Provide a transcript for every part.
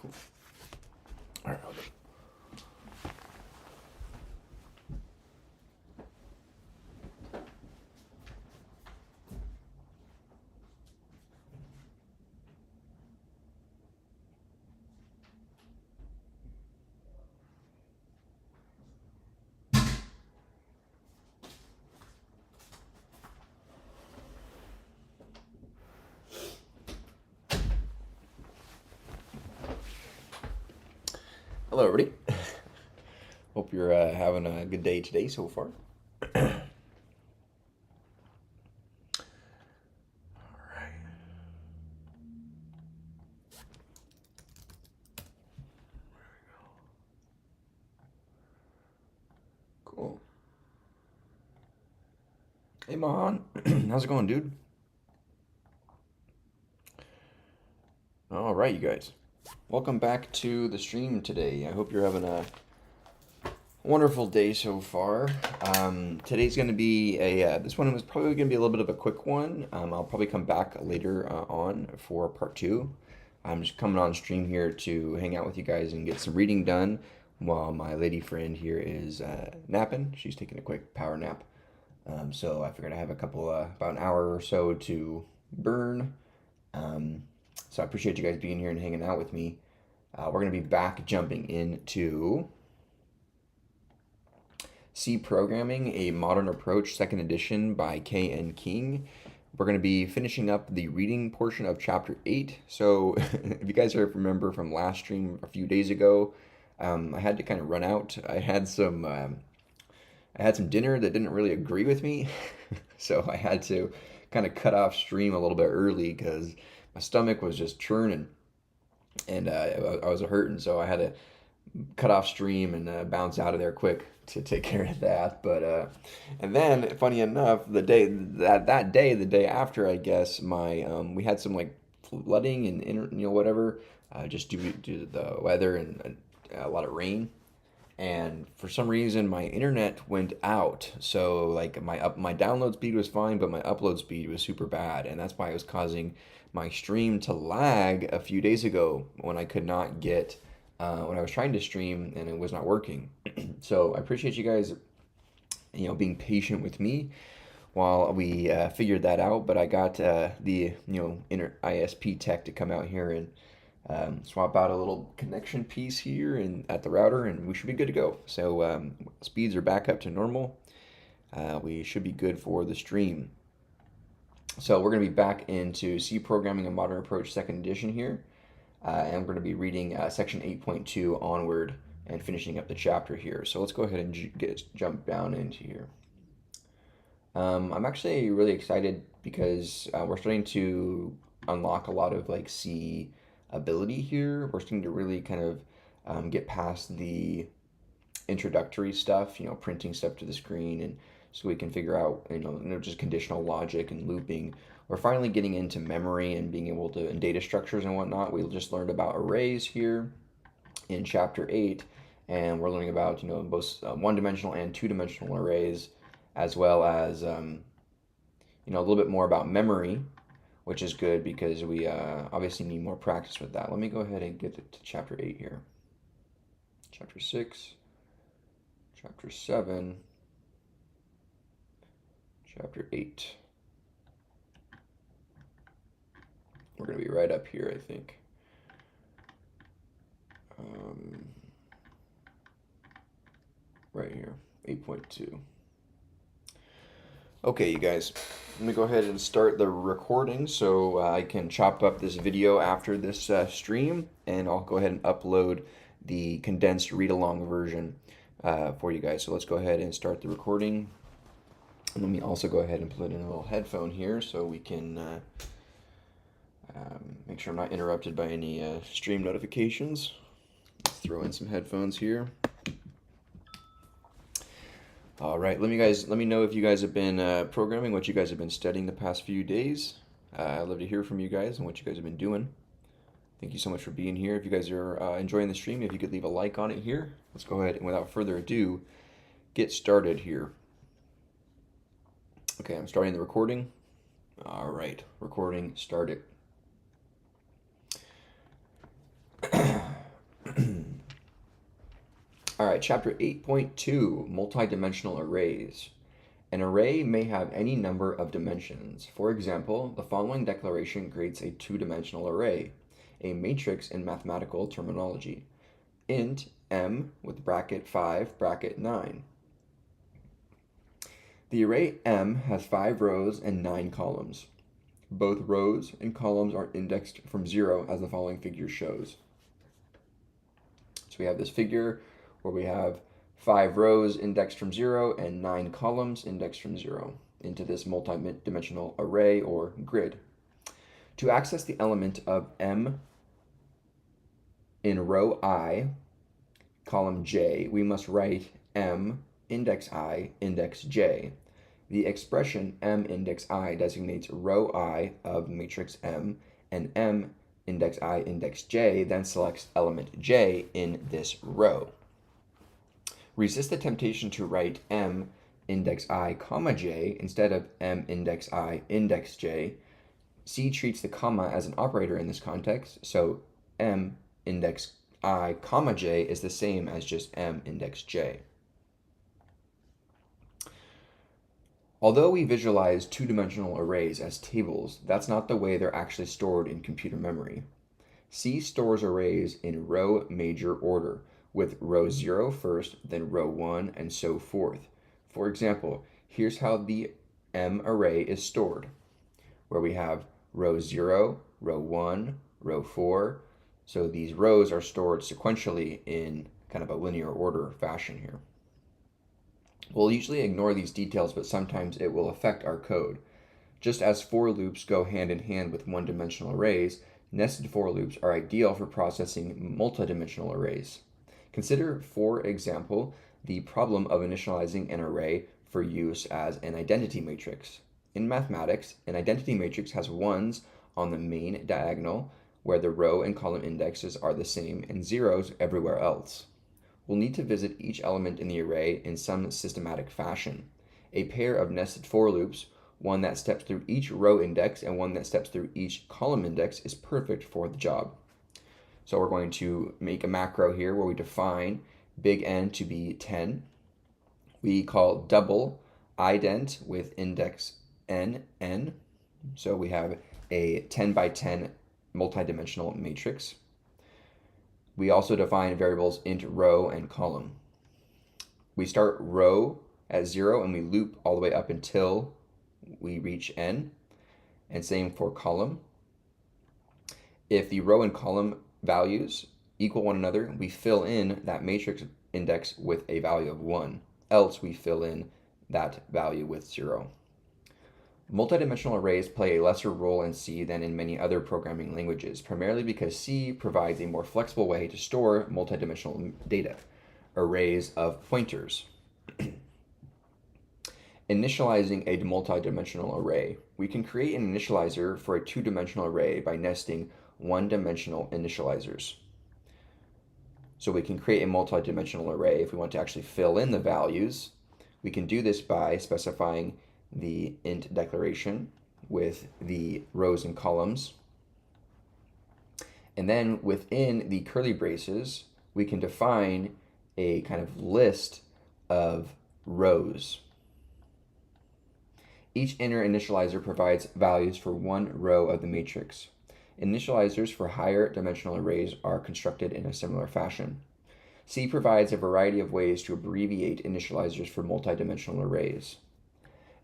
Cool. All right, I'll go. Hello, everybody. Hope you're having a good day today so far. All right. Cool. Hey, Mahan. How's it going, dude? All right, you guys. Welcome back to the stream today. I hope you're having a wonderful day so far. Today's going to be this one was probably going to be a little bit of a quick one. I'll probably come back later on for part two. I'm just coming on stream here to hang out with you guys and get some reading done while my lady friend here is napping. She's taking a quick power nap. So I figured I have a couple, about an hour or so to burn. So I appreciate you guys being here and hanging out with me. We're going to be back jumping into C Programming, A Modern Approach, second edition by K.N. King. We're going to be finishing up the reading portion of chapter 8. So if you guys remember from last stream a few days ago, I had to kind of run out. I had some dinner that didn't really agree with me. So I had to kind of cut off stream a little bit early because my stomach was just churning and I was hurting. So I had to cut off stream and bounce out of there quick to take care of that. But and then, funny enough, the day after, I guess my we had some like flooding and whatever, just due to the weather and a lot of rain. And for some reason, my internet went out. So like my download speed was fine, but my upload speed was super bad, and that's why it was causing my stream to lag a few days ago when I could not get when I was trying to stream and it was not working. So I appreciate you guys, being patient with me while we figured that out. But I got the inner ISP tech to come out here and swap out a little connection piece here and at the router, and we should be good to go. So speeds are back up to normal. We should be good for the stream. So we're going to be back into C Programming, A Modern Approach, second edition here. And we're going to be reading section 8.2 onward and finishing up the chapter here. So let's go ahead and jump down into here. I'm actually really excited because we're starting to unlock a lot of like C ability here. We're starting to really kind of get past the introductory stuff, printing stuff to the screen, and so we can figure out, just conditional logic and looping. We're finally getting into memory and being able to, and data structures and whatnot. We just learned about arrays here in chapter 8, and we're learning about, both one-dimensional and two-dimensional arrays, as well as, a little bit more about memory, which is good because we obviously need more practice with that. Let me go ahead and get to chapter 8 here. Chapter 6, chapter 7, chapter 8. We're going to be right up here, I think. Right here, 8.2. Okay, you guys, let me go ahead and start the recording so I can chop up this video after this stream, and I'll go ahead and upload the condensed read-along version for you guys. So let's go ahead and start the recording. And let me also go ahead and put in a little headphone here so we can make sure I'm not interrupted by any stream notifications. Let's throw in some headphones here. All right, let me know if you guys have been programming, what you guys have been studying the past few days. I'd love to hear from you guys and what you guys have been doing. Thank you so much for being here. If you guys are enjoying the stream, if you could leave a like on it here. Let's go ahead and without further ado, get started here. Okay, I'm starting the recording. All right, recording started. All right, chapter 8.2, multidimensional arrays. An array may have any number of dimensions. For example, the following declaration creates a two-dimensional array, a matrix in mathematical terminology. Int m with bracket 5, bracket 9. The array m has 5 rows and 9 columns. Both rows and columns are indexed from 0, as the following figure shows. So we have this figure where we have 5 rows indexed from 0 and 9 columns indexed from 0 into this multi-dimensional array or grid. To access the element of m in row I, column j, we must write m index I index j. The expression m index I designates row I of matrix M, and m index I index j then selects element j in this row. Resist the temptation to write m index I comma j instead of m index I index j. C treats the comma as an operator in this context, so m index I comma j is the same as just m index j. Although we visualize two-dimensional arrays as tables, that's not the way they're actually stored in computer memory. C stores arrays in row major order, with row 0 first, then row 1, and so forth. For example, here's how the M array is stored, where we have row 0, row 1, row 4. So these rows are stored sequentially in kind of a linear order fashion here. We'll usually ignore these details, but sometimes it will affect our code. Just as for loops go hand in hand with one-dimensional arrays, nested for loops are ideal for processing multidimensional arrays. Consider, for example, the problem of initializing an array for use as an identity matrix. In mathematics, an identity matrix has ones on the main diagonal, where the row and column indexes are the same, and zeros everywhere else. We'll need to visit each element in the array in some systematic fashion. A pair of nested for loops, one that steps through each row index and one that steps through each column index, is perfect for the job. So we're going to make a macro here where we define big N to be 10. We call double ident with index n. So we have a 10 by 10 multidimensional matrix. We also define variables int row and column. We start row at 0 and we loop all the way up until we reach n, and same for column. If the row and column values equal one another, we fill in that matrix index with a value of 1, else we fill in that value with 0. Multidimensional arrays play a lesser role in C than in many other programming languages, primarily because C provides a more flexible way to store multidimensional data, arrays of pointers. Initializing a multidimensional array. We can create an initializer for a two-dimensional array by nesting one-dimensional initializers. So we can create a multidimensional array if we want to actually fill in the values. We can do this by specifying the int declaration with the rows and columns. And then within the curly braces, we can define a kind of list of rows. Each inner initializer provides values for one row of the matrix. Initializers for higher dimensional arrays are constructed in a similar fashion. C provides a variety of ways to abbreviate initializers for multidimensional arrays.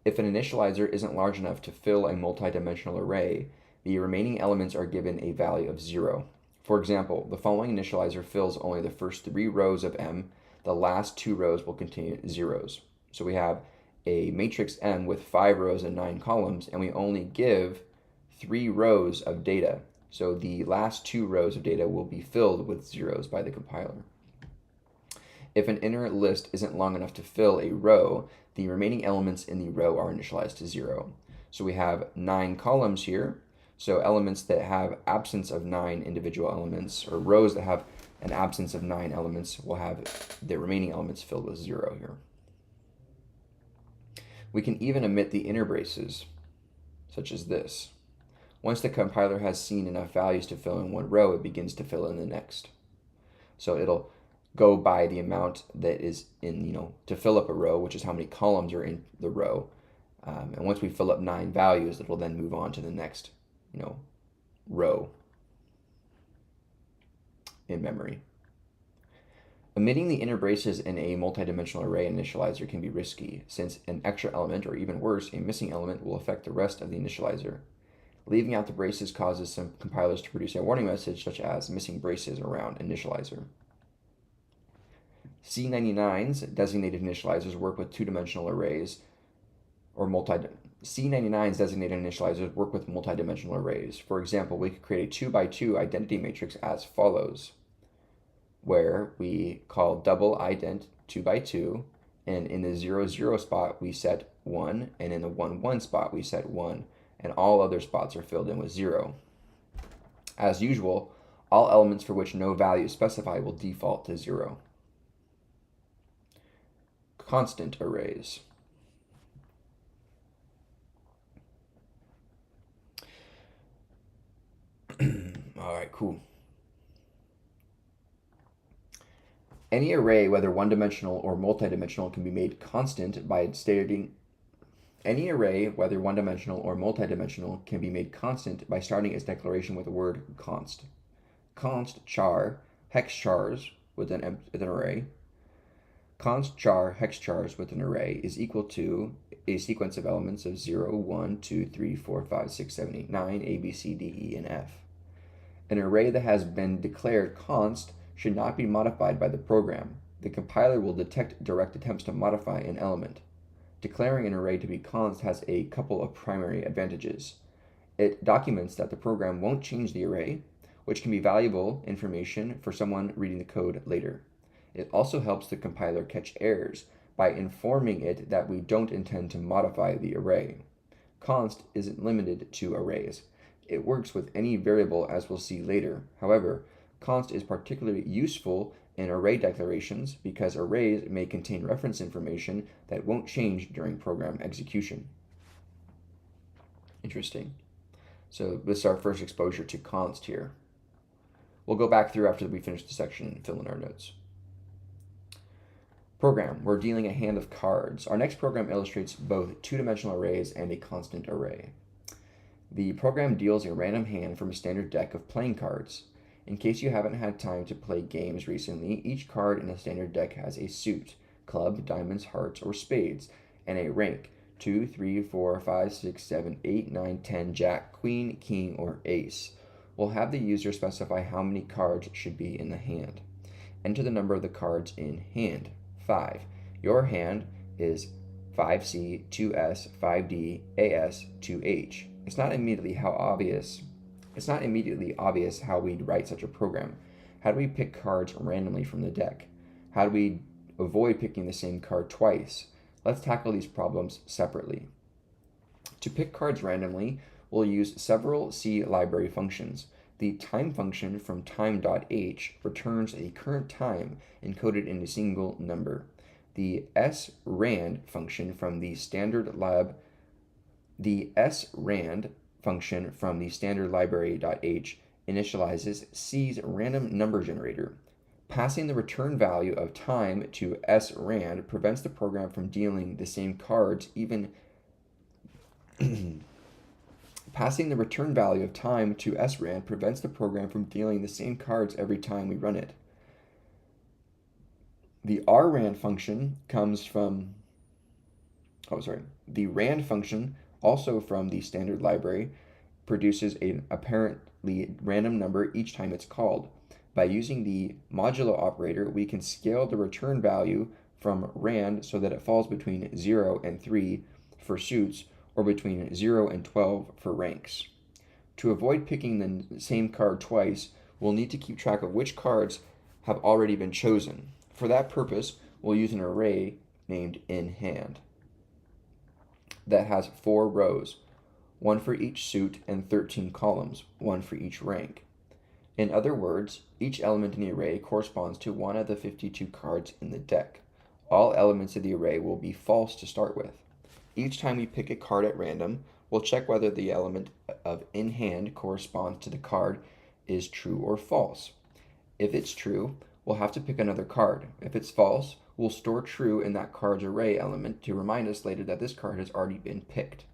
If an initializer isn't large enough to fill a multidimensional array, the remaining elements are given a value of 0. For example, the following initializer fills only the first 3 rows of M. The last 2 rows will contain zeros. So we have a matrix M with 5 rows and 9 columns, and we only give 3 rows of data. So the last 2 rows of data will be filled with zeros by the compiler. If an inner list isn't long enough to fill a row, the remaining elements in the row are initialized to 0. So we have 9 columns here. So elements that have absence of 9 individual elements, or rows that have an absence of 9 elements, will have the remaining elements filled with 0 here. We can even omit the inner braces, such as this. Once the compiler has seen enough values to fill in one row, it begins to fill in the next. So it'll go by the amount that is in, to fill up a row, which is how many columns are in the row. And once we fill up 9 values, it will then move on to the next, row in memory. Omitting the inner braces in a multidimensional array initializer can be risky, since an extra element, or even worse, a missing element, will affect the rest of the initializer. Leaving out the braces causes some compilers to produce a warning message such as missing braces around initializer. C99's designated initializers work with two-dimensional arrays or C99's designated initializers work with multidimensional arrays. For example, we could create a 2x2 identity matrix as follows, where we call double ident 2x2, and in the 0, 0 spot we set 1, and in the 1, 1 spot we set 1, and all other spots are filled in with 0. As usual, all elements for which no value is specified will default to 0. Constant arrays. All right, cool. Any array, whether one-dimensional or multidimensional, can be made constant by starting its declaration with the word const. Const char hex chars with an array. Const char hex chars with an array is equal to a sequence of elements of 0, 1, 2, 3, 4, 5, 6, 7, 8, 9, A, B, C, D, E, and F. An array that has been declared const should not be modified by the program. The compiler will detect direct attempts to modify an element. Declaring an array to be const has a couple of primary advantages. It documents that the program won't change the array, which can be valuable information for someone reading the code later. It also helps the compiler catch errors by informing it that we don't intend to modify the array. Const isn't limited to arrays. It works with any variable, as we'll see later. However, const is particularly useful in array declarations because arrays may contain reference information that won't change during program execution. Interesting. So this is our first exposure to const here. We'll go back through after we finish the section and fill in our notes. Program, we're dealing a hand of cards. Our next program illustrates both two-dimensional arrays and a constant array. The program deals a random hand from a standard deck of playing cards. In case you haven't had time to play games recently, each card in the standard deck has a suit, club, diamonds, hearts, or spades, and a rank, 2, 3, 4, 5, 6, 7, 8, 9, 10, jack, queen, king, or ace. We'll have the user specify how many cards should be in the hand. Enter the number of the cards in hand, 5. Your hand is 5C, 2S, 5D, AS, 2H. It's not immediately obvious how we'd write such a program. How do we pick cards randomly from the deck? How do we avoid picking the same card twice? Let's tackle these problems separately. To pick cards randomly, we'll use several C library functions. The time function from time.h returns a current time encoded in a single number. The srand function from the standard library.h initializes C's random number generator. Passing the return value of time to srand prevents the program from dealing the same cards even Passing the return value of time to srand prevents the program from dealing the same cards every time we run it. The rand function comes from, the rand function, also from the standard library, produces an apparently random number each time it's called. By using the modulo operator, we can scale the return value from rand so that it falls between 0 and 3 for suits, or between 0 and 12 for ranks. To avoid picking the same card twice, we'll need to keep track of which cards have already been chosen. For that purpose, we'll use an array named inHand that has 4 rows, 1 for each suit and 13 columns, 1 for each rank. In other words, each element in the array corresponds to one of the 52 cards in the deck. All elements of the array will be false to start with. Each time we pick a card at random, we'll check whether the element of inHand corresponds to the card is true or false. If it's true, we'll have to pick another card. If it's false, we'll store true in that card's array element to remind us later that this card has already been picked.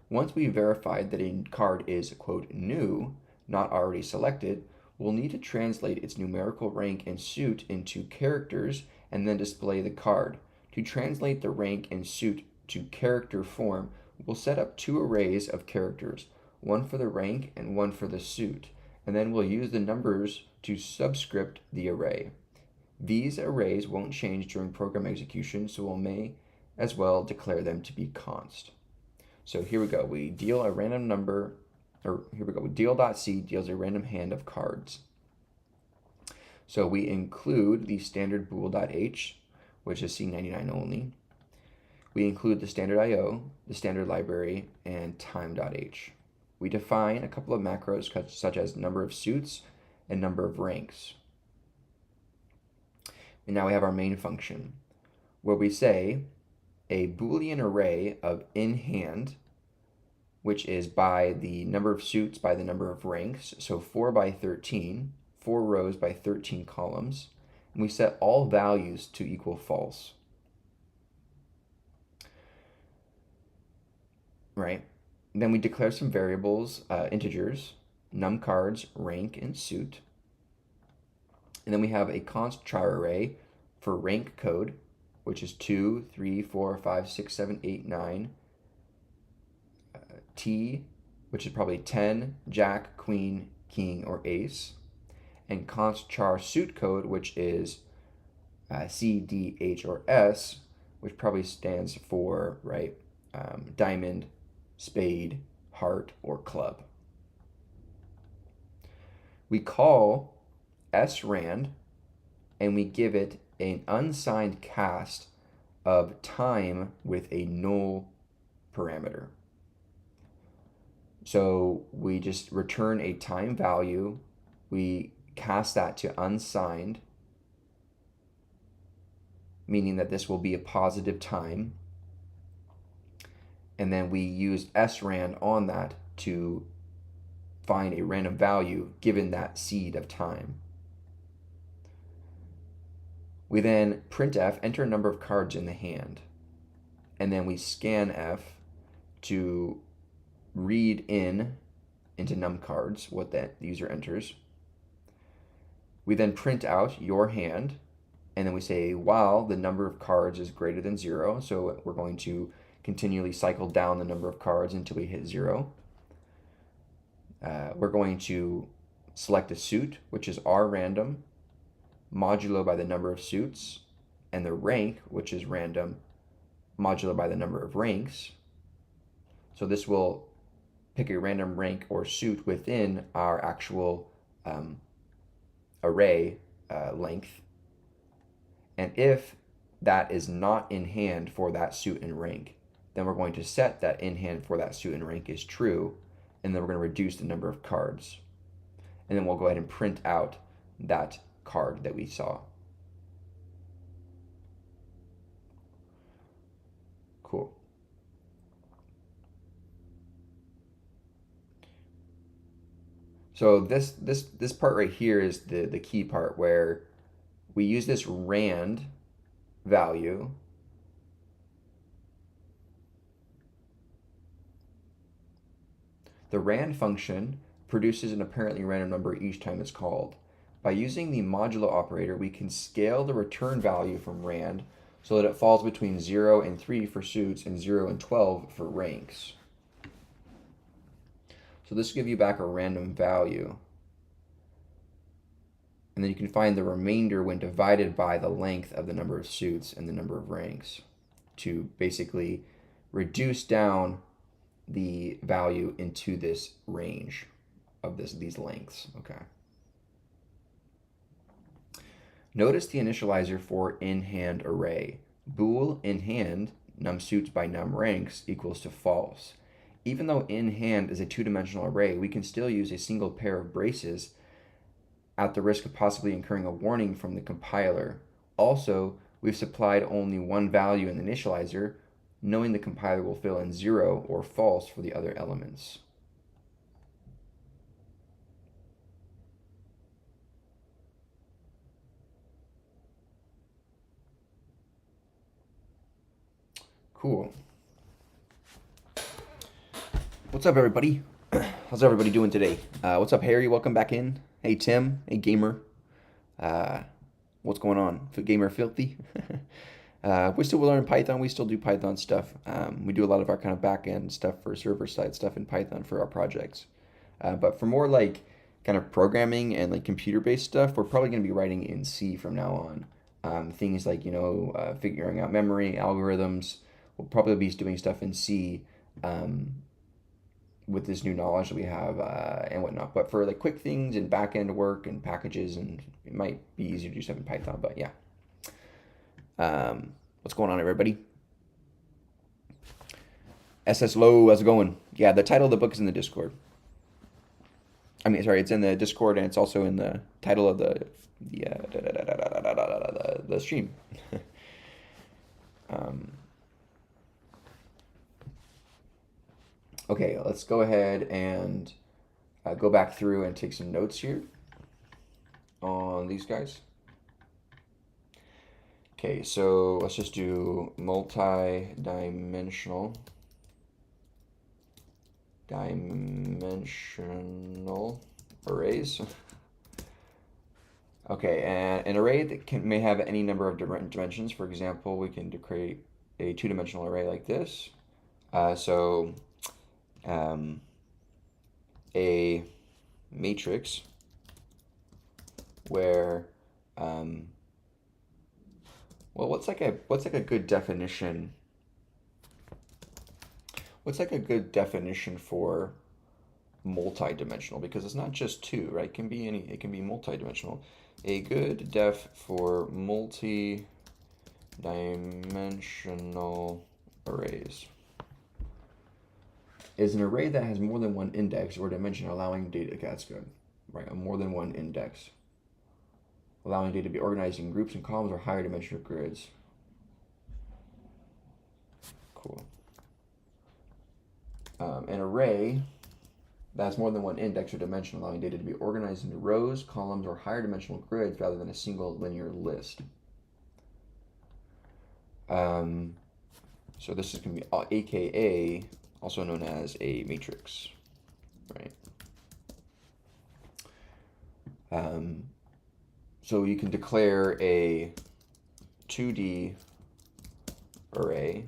Once we've verified that a card is, quote, new, not already selected, we'll need to translate its numerical rank and suit into characters and then display the card. To translate the rank and suit to character form, we'll set up two arrays of characters, one for the rank and one for the suit, and then we'll use the numbers to subscript the array. These arrays won't change during program execution, so we may as well declare them to be const. So here we go. We deal a random number, or here we go. Deal.c deals a random hand of cards. So we include the standard bool.h, which is C99 only. We include the standard IO, the standard library, and time.h. We define a couple of macros such as number of suits and number of ranks. And now we have our main function, where we say a Boolean array of in hand, which is by the number of suits by the number of ranks, so 4 by 13, 4 rows by 13 columns, and we set all values to equal false. Right? And then we declare some variables, integers, num cards, rank, and suit. And then we have a const char array for rank code, which is 2, 3, 4, 5, 6, 7, 8, 9. T, which is probably 10, jack, queen, king, or ace. And const char suit code, which is C, D, H, or S, which probably stands for, right, diamond, spade, heart, or club. We call srand, and we give it an unsigned cast of time with a null parameter. So we just return a time value, we cast that to unsigned, meaning that this will be a positive time, and then we use srand on that to find a random value given that seed of time. We then printf, enter a number of cards in the hand, and then we scanf to read into num cards what that user enters. We then print out your hand, and then we say while the number of cards is greater than 0, so we're going to continually cycle down the number of cards until we hit 0. We're going to select a suit, which is random, modulo by the number of suits, and the rank, which is random, modulo by the number of ranks. So this will pick a random rank or suit within our actual array length. And if that is not in hand for that suit and rank, then we're going to set that in hand for that suit and rank is true, and then we're going to reduce the number of cards. And then we'll go ahead and print out that card that we saw. Cool. So this part right here is the key part where we use this rand value The rand function produces an apparently random number each time it's called. By using the modulo operator, we can scale the return value from rand so that it falls between 0 and 3 for suits and 0 and 12 for ranks. So this will give you back a random value. And then you can find the remainder when divided by the length of the number of suits and the number of ranks to basically reduce down the value into this range of these lengths. Okay. Notice the initializer for in-hand array. Bool in-hand, num suits by num ranks equals to false. Even though in-hand is a two-dimensional array, we can still use a single pair of braces at the risk of possibly incurring a warning from the compiler. Also, we've supplied only one value in the initializer, knowing the compiler will fill in 0 or false for the other elements. Cool. What's up, everybody? How's everybody doing today? What's up, Harry? Welcome back in. Hey, Tim. Hey, Gamer. Uh, what's going on? Gamer Filthy? We still learn Python. We still do Python stuff. We do a lot of our kind of back-end stuff for server-side stuff in Python for our projects. But for more like kind of programming and like computer-based stuff, we're probably going to be writing in C from now on. Things like, figuring out memory, algorithms. We'll probably be doing stuff in C. With this new knowledge that we have and whatnot. But for like quick things and back end work and packages, and it might be easier to do stuff in Python. But yeah, what's going on, everybody? SS Low, how's it going? Yeah, the title of the book is in the Discord. I mean, sorry, it's in the Discord and it's also in the title of the stream. Okay, let's go ahead and go back through and take some notes here on these guys. Okay, so let's just do dimensional arrays. Okay, and an array that may have any number of different dimensions. For example, we can create a two-dimensional array like this. A matrix where well, what's like a good definition? What's like a good definition for multi-dimensional? Because it's not just two, right? It can be multi-dimensional. A good def for multi-dimensional arrays is an array that has more than one index or dimension allowing data. Okay, that's good, right? More than one index, allowing data to be organized in groups and columns or higher dimensional grids. Cool. An array that has more than one index or dimension, allowing data to be organized into rows, columns, or higher dimensional grids rather than a single linear list. So this is going to be AKA, also known as a matrix, right? So you can declare a 2D array,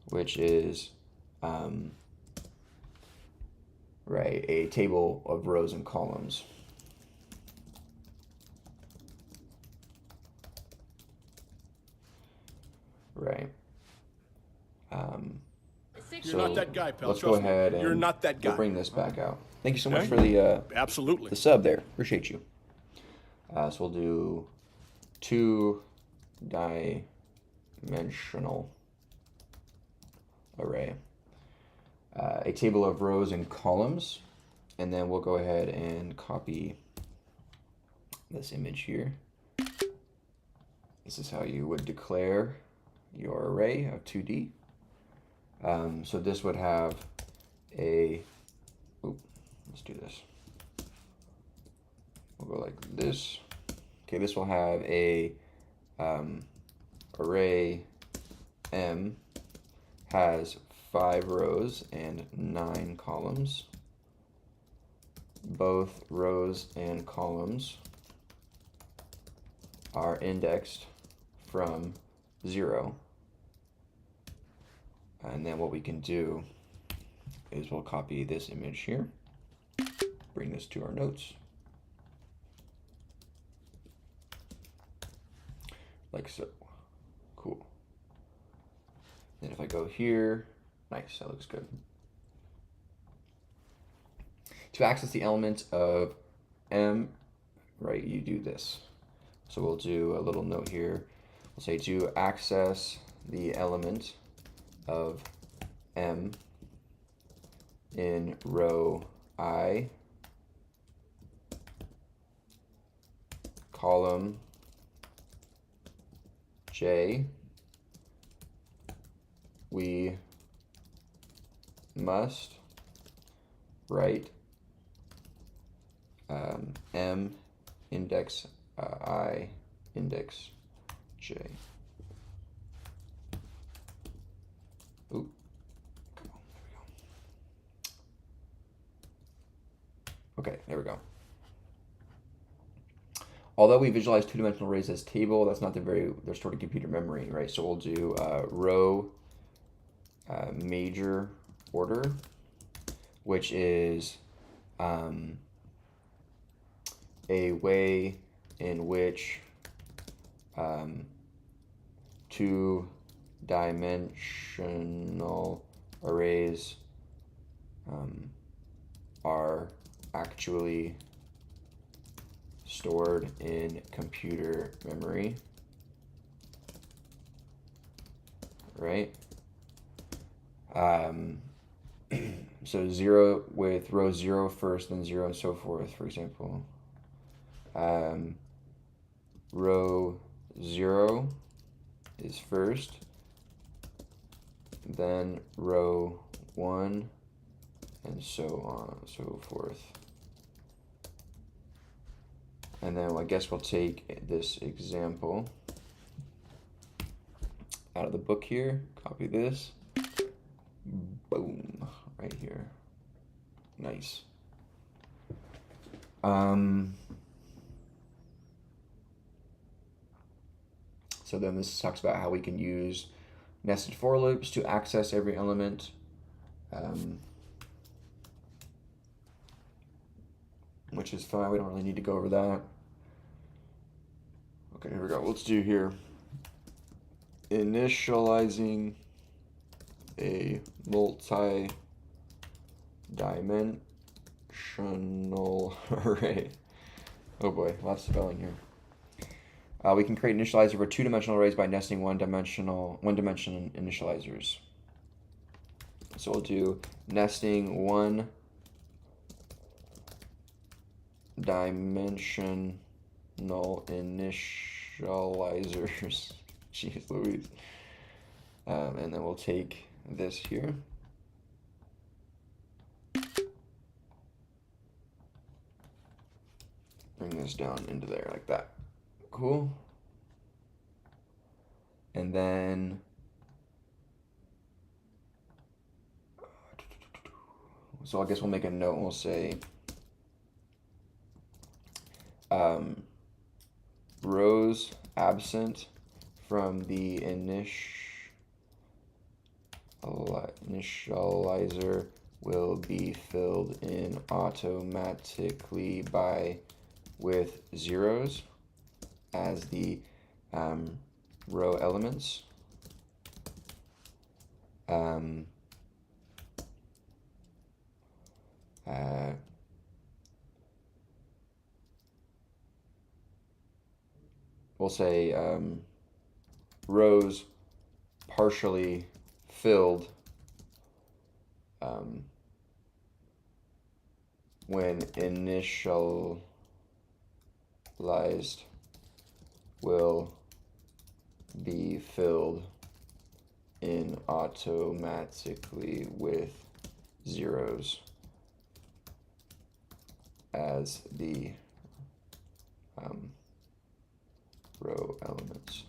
which is right, a table of rows and columns. Right. You're not that guy, pal. Let's go ahead and you're not that guy. We'll bring this back out. Thank you so much for the absolutely the sub there. Appreciate you. So we'll do two-dimensional array, a table of rows and columns, and then we'll go ahead and copy this image here. This is how you would declare your array of 2D. So this would have let's do this. We'll go like this. Okay, this will have a array M has 5 rows and 9 columns. Both rows and columns are indexed from 0. And then what we can do is we'll copy this image here, bring this to our notes, like so. Cool. Then if I go here, nice, that looks good. To access the element of M, right, you do this. So we'll do a little note here. We'll say to access the element of M in row I, column J, we must write M index I index J. Okay, there we go. Although we visualize two-dimensional arrays as table, that's not they're stored in computer memory, right? So we'll do row major order, which is a way in which two-dimensional arrays are actually stored in computer memory, right? So 0 with row 0 first, then 0 and so forth, for example. Row 0 is first, then row 1, and so on and so forth. And then I guess we'll take this example out of the book here, copy this, boom, right here. Nice. So then this talks about how we can use nested for loops to access every element. Which is fine, we don't really need to go over that. Okay, here we go. Let's do here. Initializing a multi-dimensional array. Oh boy, lots of spelling here. We can create initializer for two-dimensional arrays by nesting one-dimension initializers. So we'll do nesting one-dimensional initializers. Jeez Louise. And then we'll take this here. Bring this down into there like that. Cool. And then so I guess we'll make a note and we'll say rows absent from the initializer will be filled in automatically with zeros as the row elements. We'll say rows partially filled when initialized will be filled in automatically with zeros as the row elements.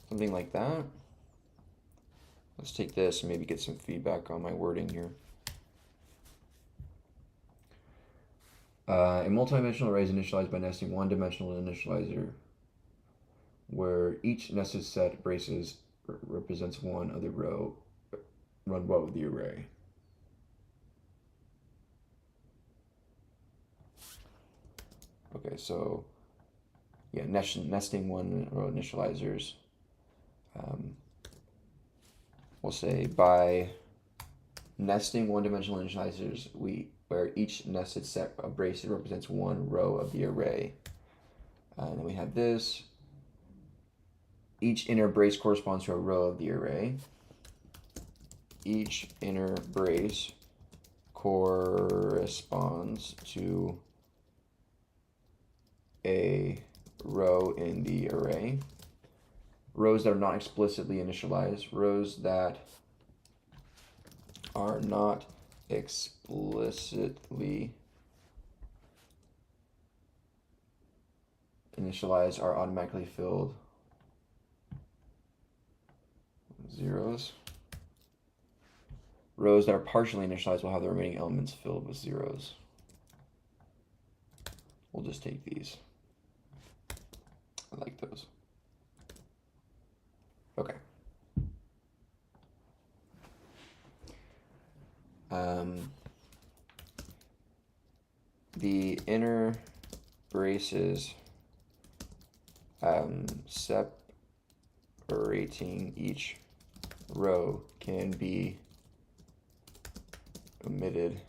Something like that. Let's take this and maybe get some feedback on my wording here. A multidimensional array is initialized by nesting one-dimensional initializer, where each nested set of braces represents one of the row of the array. Okay, so yeah, nesting one row initializers. We'll say by nesting one-dimensional initializers, where each nested set of braces represents one row of the array. And then we have this. Each inner brace corresponds to a row of the array. Each inner brace corresponds to a row in the array. Rows that are not explicitly initialized. Rows that are not explicitly initialized are automatically filled with zeros. Rows that are partially initialized will have the remaining elements filled with zeros. We'll just take these. I like those. Okay. The inner braces separating each row can be omitted,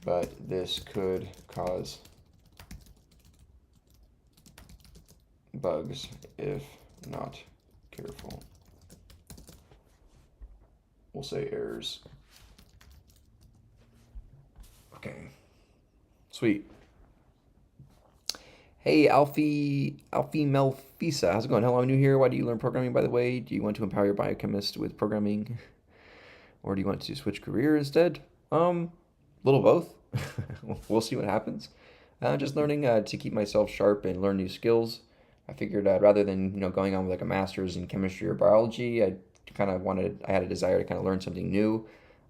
but this could cause bugs if not careful. We'll say errors. Okay. Sweet. Hey, Alfie Melfisa. How's it going? Hello, I'm new here. Why do you learn programming, by the way? Do you want to empower your biochemist with programming? Or do you want to switch career instead? Little both. We'll see what happens. Just learning to keep myself sharp and learn new skills. I figured rather than going on with like a master's in chemistry or biology, I had a desire to kind of learn something new,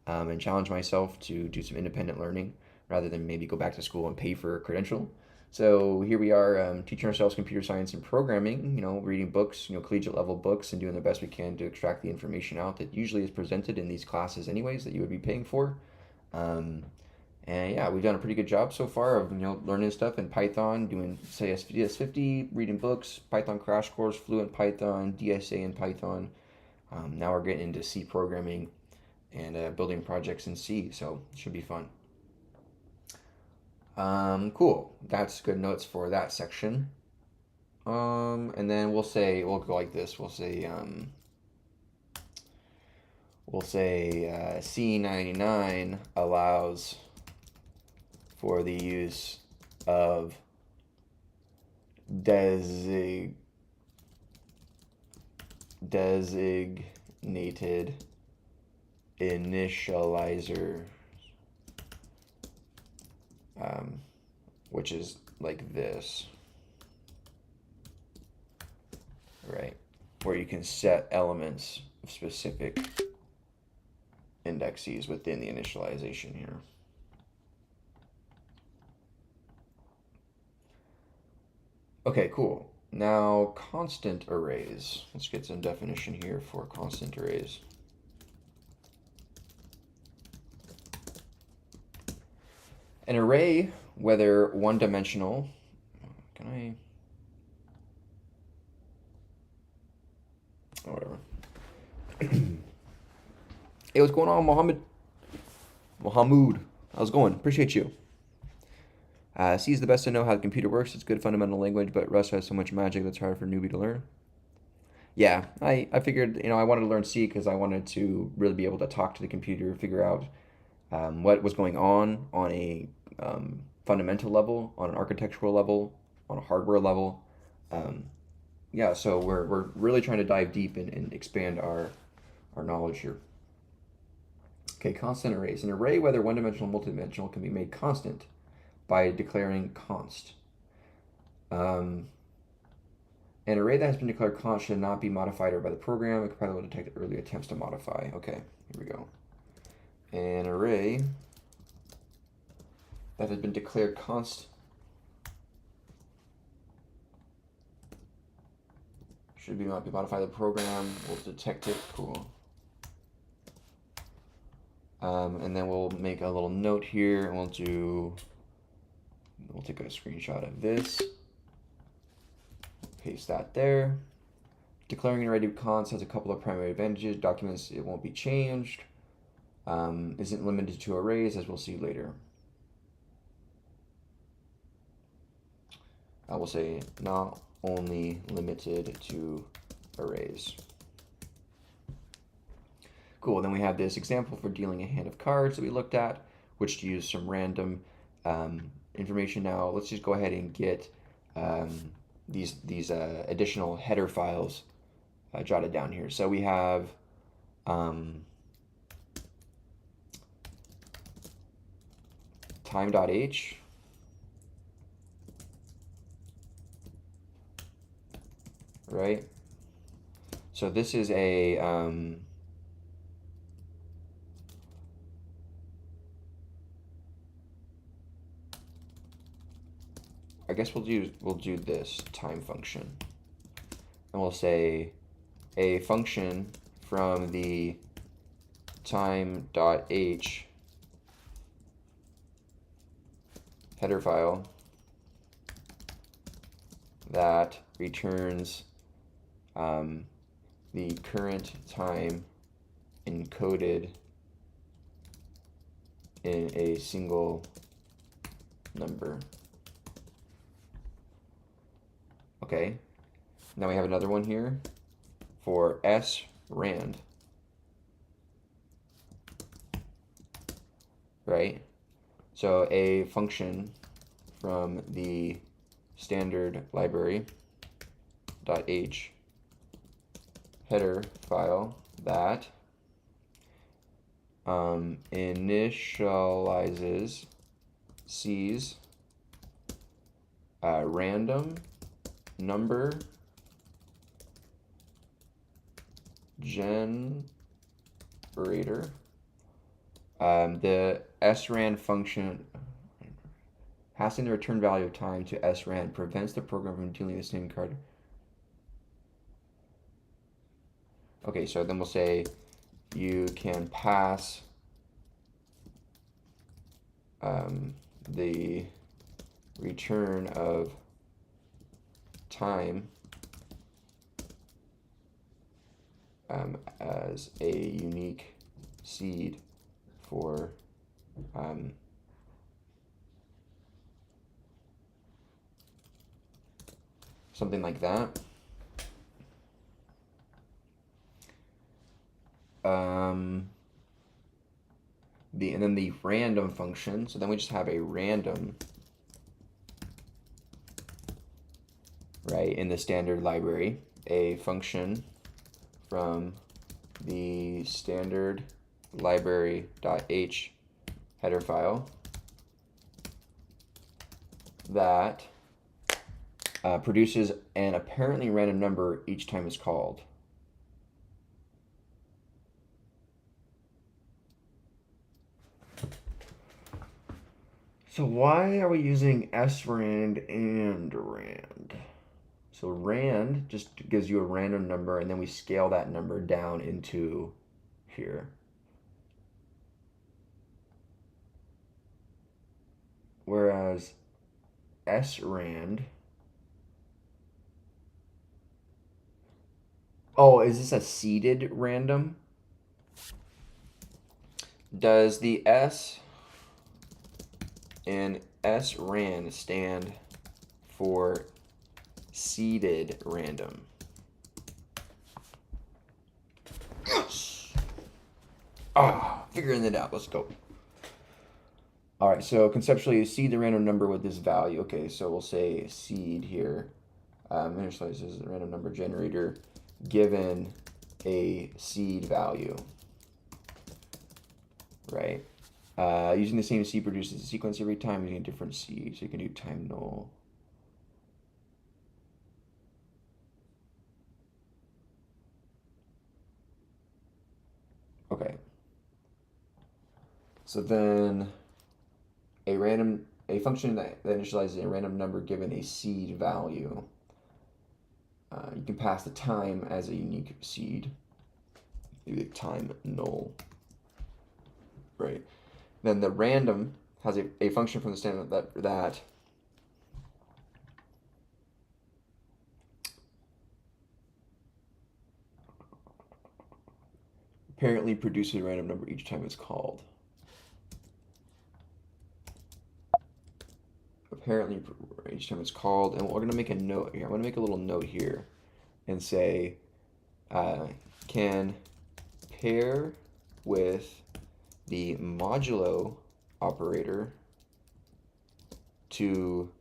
and challenge myself to do some independent learning rather than maybe go back to school and pay for a credential. So here we are, teaching ourselves computer science and programming, reading books, collegiate level books, and doing the best we can to extract the information out that usually is presented in these classes anyways that you would be paying for. Um, and yeah, we've done a pretty good job so far of learning stuff in Python, doing say CS50, reading books, Python crash course, Fluent Python, DSA in Python. Now we're getting into C programming and building projects in C, so it should be fun. Cool. That's good notes for that section. And then we'll go like this. We'll say C99 allows for the use of designated initializer, which is like this, right? Where you can set elements of specific indexes within the initialization here. Okay, cool. Now, constant arrays. Let's get some definition here for constant arrays. An array, whether one-dimensional, whatever. Hey, what's going on, Mohammed? How's it going? Appreciate you. C is the best to know how the computer works. It's good fundamental language, but Rust has so much magic that's hard for a newbie to learn. Yeah, I figured, I wanted to learn C because I wanted to really be able to talk to the computer, figure out what was going on a fundamental level, on an architectural level, on a hardware level. Yeah, so we're really trying to dive deep and expand our knowledge here. Okay, constant arrays. An array, whether one-dimensional or multidimensional, can be made constant by declaring const. An array that has been declared const should not be modified by the program. The compiler will detect early attempts to modify. Okay, here we go. An array that has been declared const should not be modified by the program. We'll detect it. Cool. And then we'll make a little note here, and we'll take a screenshot of this. Paste that there. Declaring an array to const has a couple of primary advantages. Documents it won't be changed. Isn't limited to arrays, as we'll see later. I will say not only limited to arrays. Cool, then we have this example for dealing a hand of cards that we looked at, which to use some random information. Now let's just go ahead and get these additional header files jotted down here. So we have time.h, right? So this is a I guess we'll do this time function, and we'll say a function from the time.h header file that returns the current time encoded in a single number. Okay, now we have another one here for srand, right? So a function from the standard library .h header file that initializes, sees a random number generator. The srand function passing the return value of time to srand prevents the program from dealing the same card. Okay, so then we'll say you can pass the return of time as a unique seed for something like that. And then the random function, so then we just have a random, right, in the standard library, a function from the standard library.h header file that produces an apparently random number each time it's called. So why are we using srand and rand? So rand just gives you a random number, and then we scale that number down into here. Whereas srand, oh, is this a seeded random? Does the S in srand stand for seeded random? Yes! Figuring it out. Let's go. All right, so conceptually, you seed the random number with this value. Okay, so we'll say seed here. Initializes the random number generator given a seed value, right? Using the same seed produces a sequence every time using a different seed. So you can do time null. Okay. So then a function that initializes a random number given a seed value. You can pass the time as a unique seed. Maybe time null. Right. Then the random has a function from the standard that apparently produces a random number each time it's called. Apparently each time it's called, and we're going to make a note here. I'm going to make a little note here and say can pair with the modulo operator to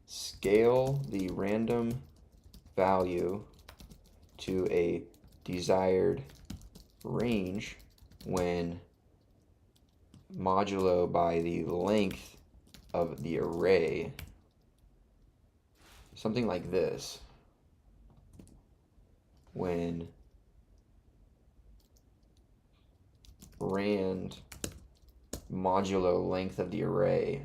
scale the random value to a desired range when modulo by the length of the array. Something like this. When rand modulo length of the array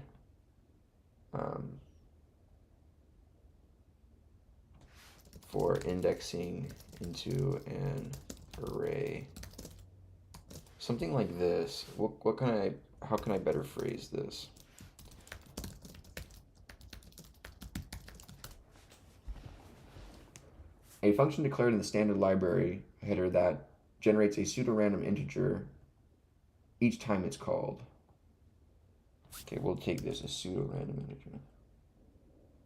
for indexing into an array. Something like this. How can I better phrase this? A function declared in the standard library header that generates a pseudorandom integer each time it's called. Okay, we'll take this as pseudorandom integer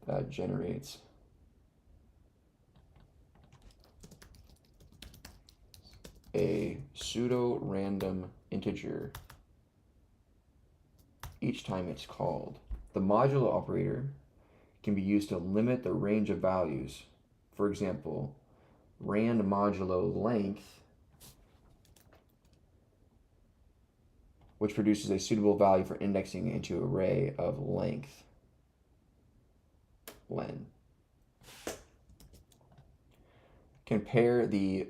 that generates a pseudo-random integer each time it's called. The modulo operator can be used to limit the range of values. For example, rand modulo length, which produces a suitable value for indexing into an array of length, len. Compare the,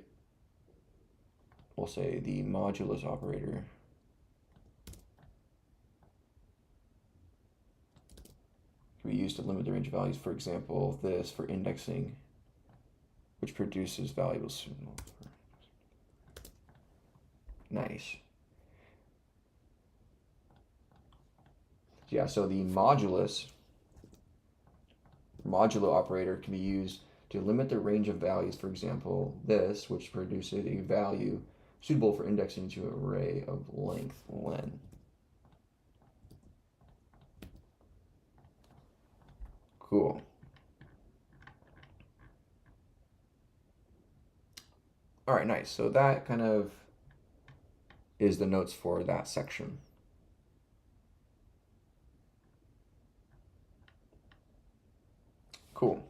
we'll say the modulus operator can be used to limit the range of values. For example, this for indexing, which produces valuables. Nice. Yeah, so the modulo operator can be used to limit the range of values. For example, this, which produces a value suitable for indexing to an array of length len. Cool. All right, nice. So that kind of is the notes for that section. Cool.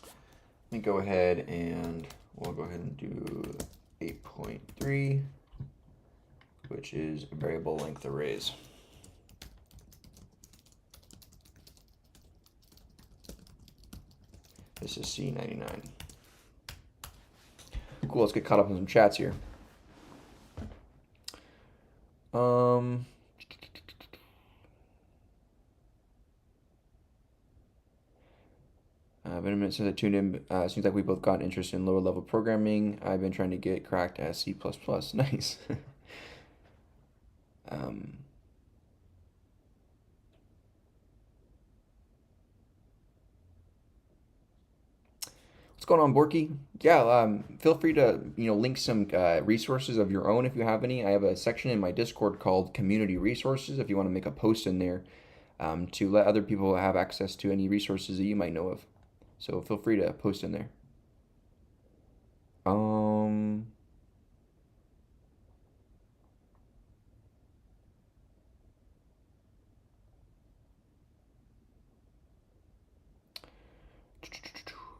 Let me go ahead and we'll go ahead and do 8.3, which is variable length arrays. This is C99. Cool, let's get caught up in some chats here. Been a minute since I tuned in. Seems like we both got interested in lower level programming. I've been trying to get cracked at C++. Nice. What's going on, Borky? Yeah, feel free to link some resources of your own if you have any. I have a section in my Discord called Community Resources if you want to make a post in there to let other people have access to any resources that you might know of. So feel free to post in there.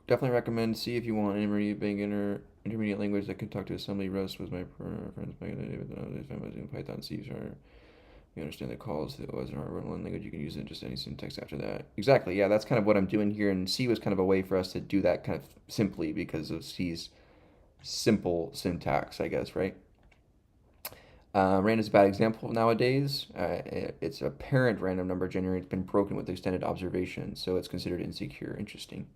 Definitely recommend C if you want intermediate language that can talk to assembly. Rust was my preference back in the day, but nowadays I'm using Python, C sharp. You understand the calls that was in our one language, you can use it just any syntax after that. Exactly, yeah, that's kind of what I'm doing here, and C was kind of a way for us to do that kind of simply because of C's simple syntax, I guess, right? Rand is a bad example nowadays. It's a parent random number generator. It's been broken with extended observation, so it's considered insecure. Interesting.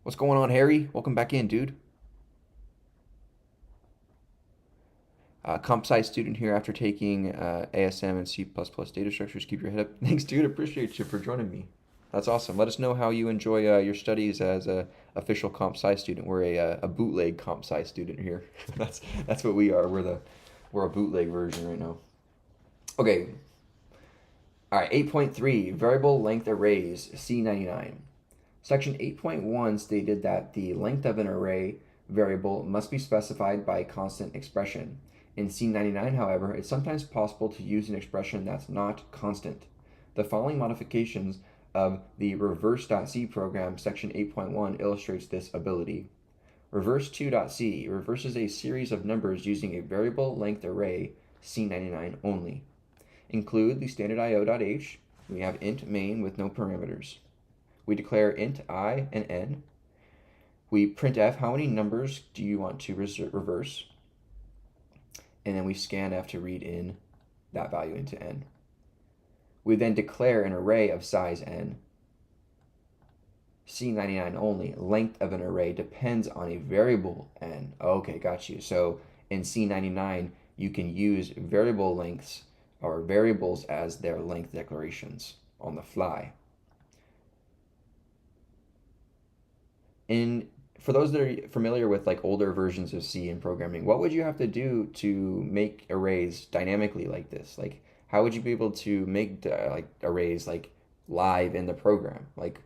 What's going on, Harry? Welcome back in, dude. Comp sci student here after taking ASM and C++ data structures. Keep your head up. Thanks, dude. Appreciate you for joining me. That's awesome. Let us know how you enjoy your studies as a official comp sci student. We're a bootleg comp sci student here. that's what we are. We're a bootleg version right now. Okay. All right. 8.3 variable length arrays C99. Section 8.1 stated that the length of an array variable must be specified by a constant expression. In C99, however, it's sometimes possible to use an expression that's not constant. The following modifications of the reverse.c program, section 8.1, illustrates this ability. Reverse2.c reverses a series of numbers using a variable length array, C99 only. Include the standard io.h. We have int main with no parameters. We declare int I and n. We printf how many numbers do you want to reverse. And then we scanf to read in that value into n. We then declare an array of size n. C99 only, length of an array depends on a variable n. Okay, got you. So in C99, you can use variable lengths or variables as their length declarations on the fly. For those that are familiar with like older versions of C and programming, what would you have to do to make arrays dynamically like this? Like, how would you be able to make like arrays like live in the program, like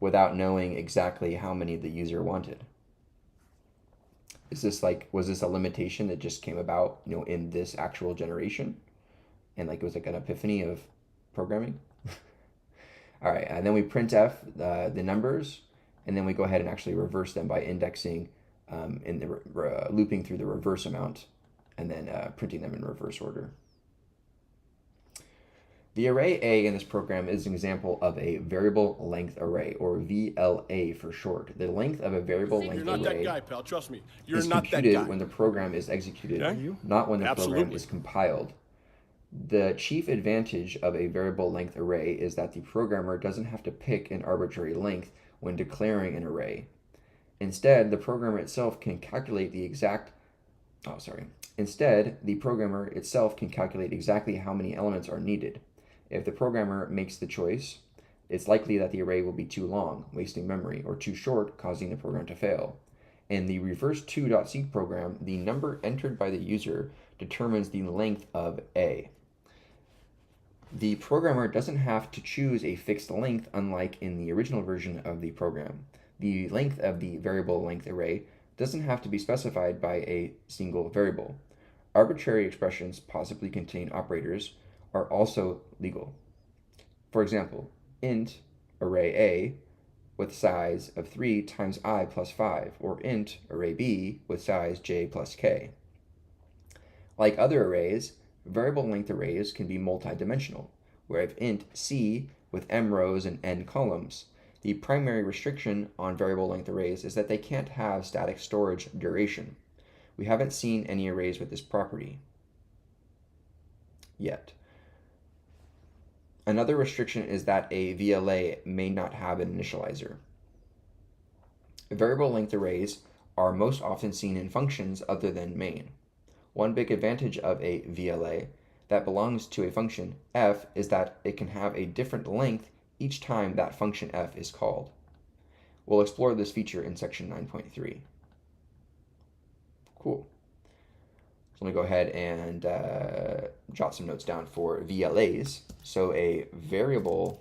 without knowing exactly how many the user wanted? Was this a limitation that just came about, in this actual generation, and like it was like an epiphany of programming? All right, and then we printf the numbers, and then we go ahead and actually reverse them by indexing in the looping through the reverse amount, and then printing them in reverse order. The array A in this program is an example of a variable length array, or VLA for short. The length of a variable length You're not array that guy, pal. Trust me. You're is not that computed guy. when the program is executed, Yeah? not when the program Absolutely. is compiled. The chief advantage of a variable length array is that the programmer doesn't have to pick an arbitrary length when declaring an array. Instead, the programmer itself can calculate exactly how many elements are needed. If the programmer makes the choice, it's likely that the array will be too long, wasting memory, or too short, causing the program to fail. In the reverse2.c program, the number entered by the user determines the length of A. The programmer doesn't have to choose a fixed length, unlike in the original version of the program. The length of the variable length array doesn't have to be specified by a single variable. Arbitrary expressions possibly contain operators are also legal. For example, int array A with size of 3 times I plus 5, or int array B with size j plus k. Like other arrays, variable length arrays can be multidimensional, where if int c with m rows and n columns. The primary restriction on variable length arrays is that they can't have static storage duration. We haven't seen any arrays with this property yet. Another restriction is that a VLA may not have an initializer. Variable length arrays are most often seen in functions other than main. One big advantage of a VLA that belongs to a function f is that it can have a different length each time that function f is called. We'll explore this feature in section 9.3. Cool. So let me go ahead and jot some notes down for VLAs. So a variable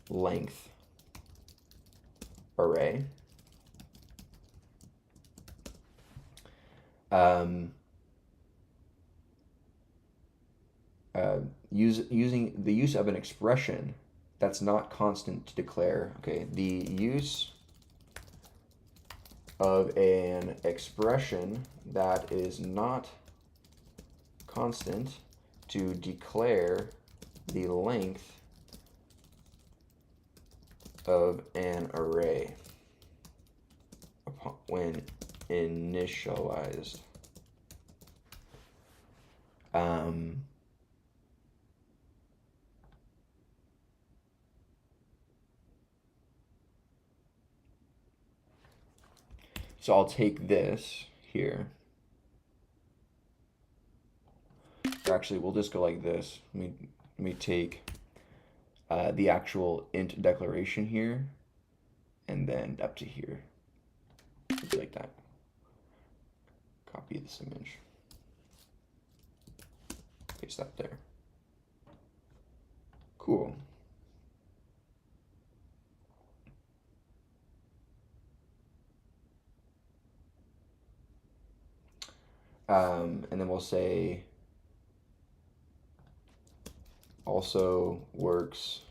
length array using the use of an expression that's not constant to declare. Okay, the use of an expression that is not constant to declare the length of an array when initialized. So I'll take this here. Or actually, we'll just go like this. Let me take the actual int declaration here, and then up to here. Be like that. Copy this image. Paste that there. Cool. And then we'll say also works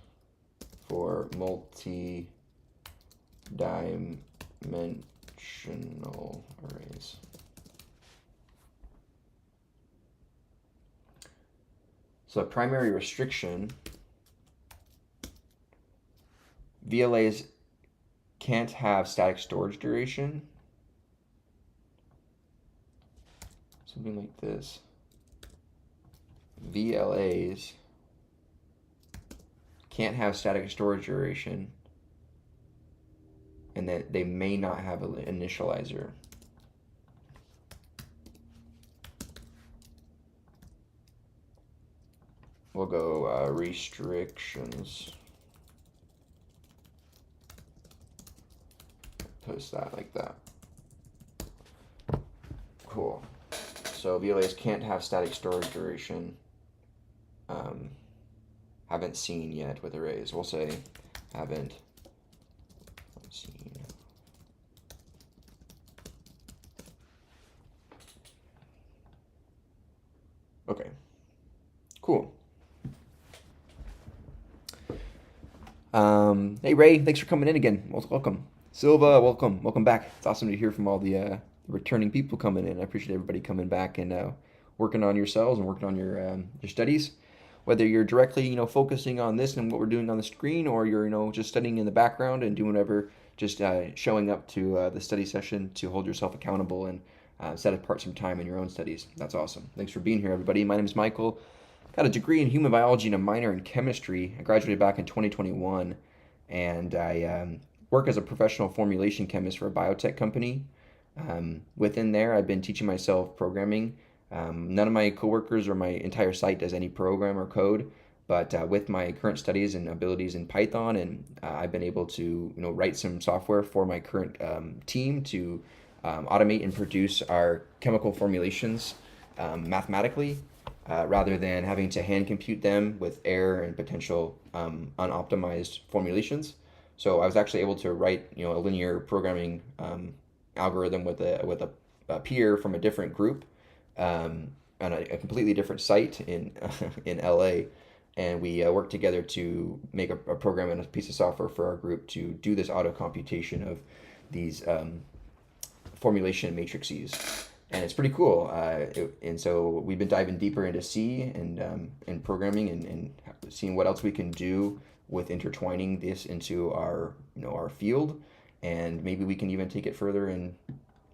for multi-dimensional arrays. So primary restriction, VLAs can't have static storage duration. Something like this. VLAs can't have static storage duration, and that they may not have an initializer. We'll go restrictions. Post that like that. Cool. So VLAs can't have static storage duration. Haven't seen yet with arrays. We'll say haven't seen. Okay. Cool. Hey Ray, thanks for coming in again. Welcome. Silva, welcome back. It's awesome to hear from all the returning people coming in. I appreciate everybody coming back and working on yourselves and working on your studies. Whether you're directly focusing on this and what we're doing on the screen, or you're just studying in the background and doing whatever, just showing up to the study session to hold yourself accountable and set apart some time in your own studies. That's awesome. Thanks for being here, everybody. My name is Michael. Got a degree in human biology and a minor in chemistry. I graduated back in 2021, and I work as a professional formulation chemist for a biotech company. Within there, I've been teaching myself programming. None of my coworkers or my entire site does any program or code, but with my current studies and abilities in Python, and I've been able to write some software for my current team to automate and produce our chemical formulations mathematically, rather than having to hand compute them with error and potential unoptimized formulations. So I was actually able to write a linear programming algorithm with a peer from a different group on a completely different site in in LA, and we worked together to make a program and a piece of software for our group to do this auto computation of these formulation matrices, and it's pretty cool. And so we've been diving deeper into C and programming and seeing what else we can do with intertwining this into our field, and maybe we can even take it further and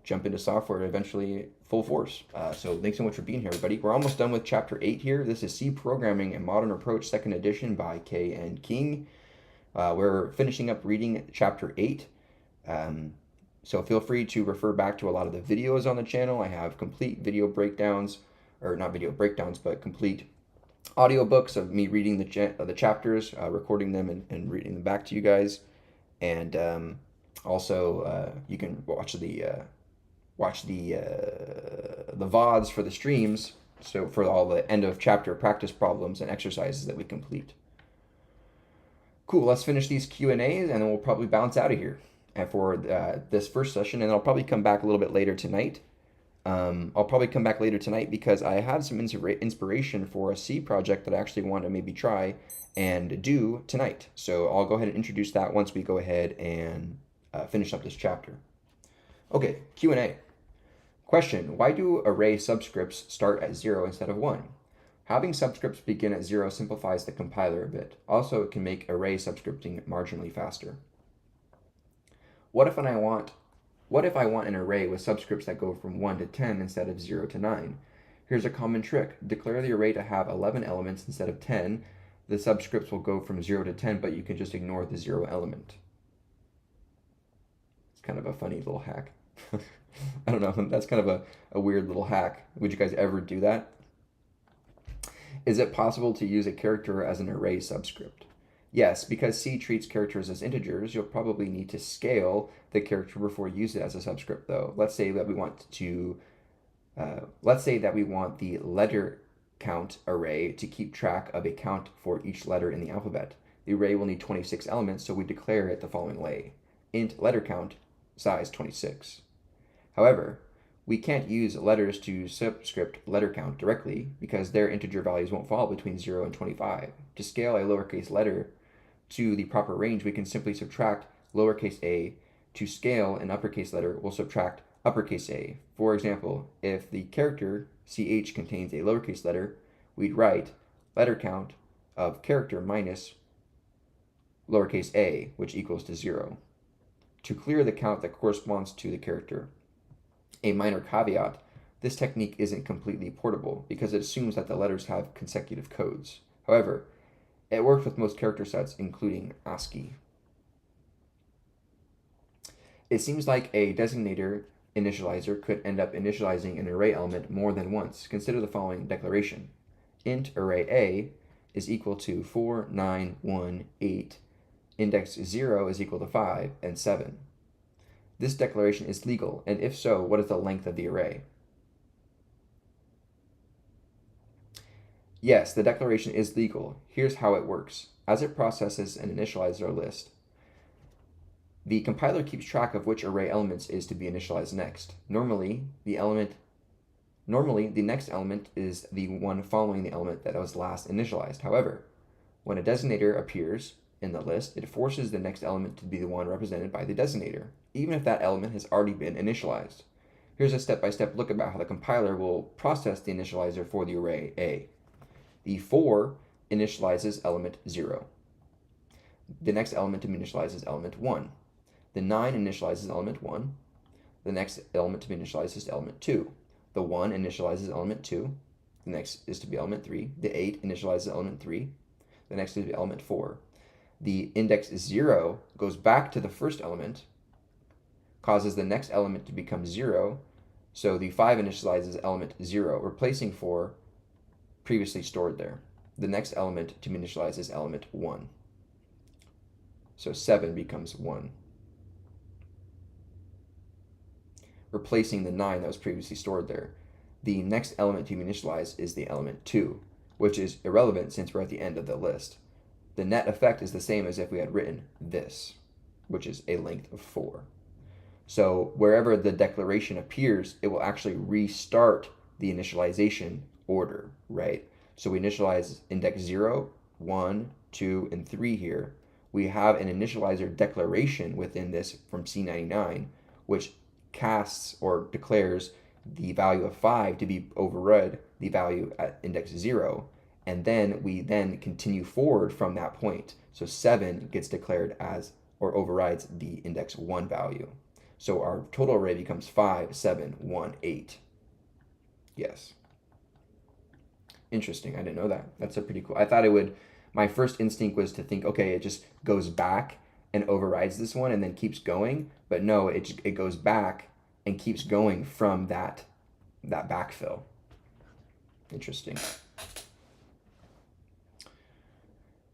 jump into software eventually full force. So thanks so much for being here, everybody. We're almost done with chapter 8 here. This is C Programming, a Modern Approach, 2nd edition by K.N. King. We're finishing up reading chapter 8. So feel free to refer back to a lot of the videos on the channel. I have complete video breakdowns, or not video breakdowns, but complete audiobooks of me reading the chapters, recording them and reading them back to you guys. And also you can watch the VODs for the streams, so for all the end of chapter practice problems and exercises that we complete. Cool, let's finish these Q&As and then we'll probably bounce out of here for this first session, and I'll probably come back a little bit later tonight. I'll probably come back later tonight because I have some inspiration for a C project that I actually want to maybe try and do tonight. So I'll go ahead and introduce that once we go ahead and finish up this chapter. Okay, Q&A. Question, why do array subscripts start at 0 instead of 1? Having subscripts begin at 0 simplifies the compiler a bit. Also, it can make array subscripting marginally faster. What if I want an array with subscripts that go from 1 to 10 instead of 0 to 9? Here's a common trick. Declare the array to have 11 elements instead of 10. The subscripts will go from 0 to 10, but you can just ignore the 0 element. It's kind of a funny little hack. I don't know, that's kind of a weird little hack. Would you guys ever do that? Is it possible to use a character as an array subscript? Yes, because C treats characters as integers, you'll probably need to scale the character before you use it as a subscript, though. Let's say that we want the letter count array to keep track of a count for each letter in the alphabet. The array will need 26 elements, so we declare it the following way: int letter count size 26. However, we can't use letters to subscript letter count directly because their integer values won't fall between 0 and 25. To scale a lowercase letter to the proper range, we can simply subtract lowercase a. To scale an uppercase letter, we'll subtract uppercase a. For example, if the character ch contains a lowercase letter, we'd write letter count of character minus lowercase a, which equals to 0, to clear the count that corresponds to the character. A minor caveat, This technique isn't completely portable because it assumes that the letters have consecutive codes. However, it works with most character sets, including ASCII. It seems like a designator initializer could end up initializing an array element more than once. Consider the following declaration. Int array A is equal to 4, 9, 1, 8. Index 0 is equal to 5 and 7. This declaration is legal, and if so, what is the length of the array? Yes, the declaration is legal. Here's how it works. As it processes and initializes our list, the compiler keeps track of which array elements is to be initialized next. Normally, the next element is the one following the element that was last initialized. However, when a designator appears in the list, it forces the next element to be the one represented by the designator, even if that element has already been initialized. Here's a step-by-step look about how the compiler will process the initializer for the array A. The 4 initializes element 0. The next element to be initialized is element 1. The 9 initializes element 1. The next element to be initialized is element 2. The 1 initializes element 2. The next is to be element 3. The 8 initializes element 3. The next is to be element 4. The index 0 goes back to the first element, causes the next element to become 0, so the 5 initializes element 0, replacing 4 previously stored there. The next element to be initialized is element 1. So 7 becomes 1, replacing the 9 that was previously stored there. The next element to be initialized is the element 2, which is irrelevant since we're at the end of the list. The net effect is the same as if we had written this, which is a length of 4. So wherever the declaration appears, it will actually restart the initialization order, right? So we initialize index 0, 1, 2, and 3 here. We have an initializer declaration within this from C99, which casts or declares the value of 5 to be override the value at index 0, and then we then continue forward from that point. So 7 gets declared as or overrides the index 1 value. So our total array becomes 5, 7, 1, 8. Yes. Interesting. I didn't know that. That's a pretty cool. I thought it would. My first instinct was to think, okay, it just goes back and overrides this one and then keeps going. But no, it goes back and keeps going from that backfill. Interesting.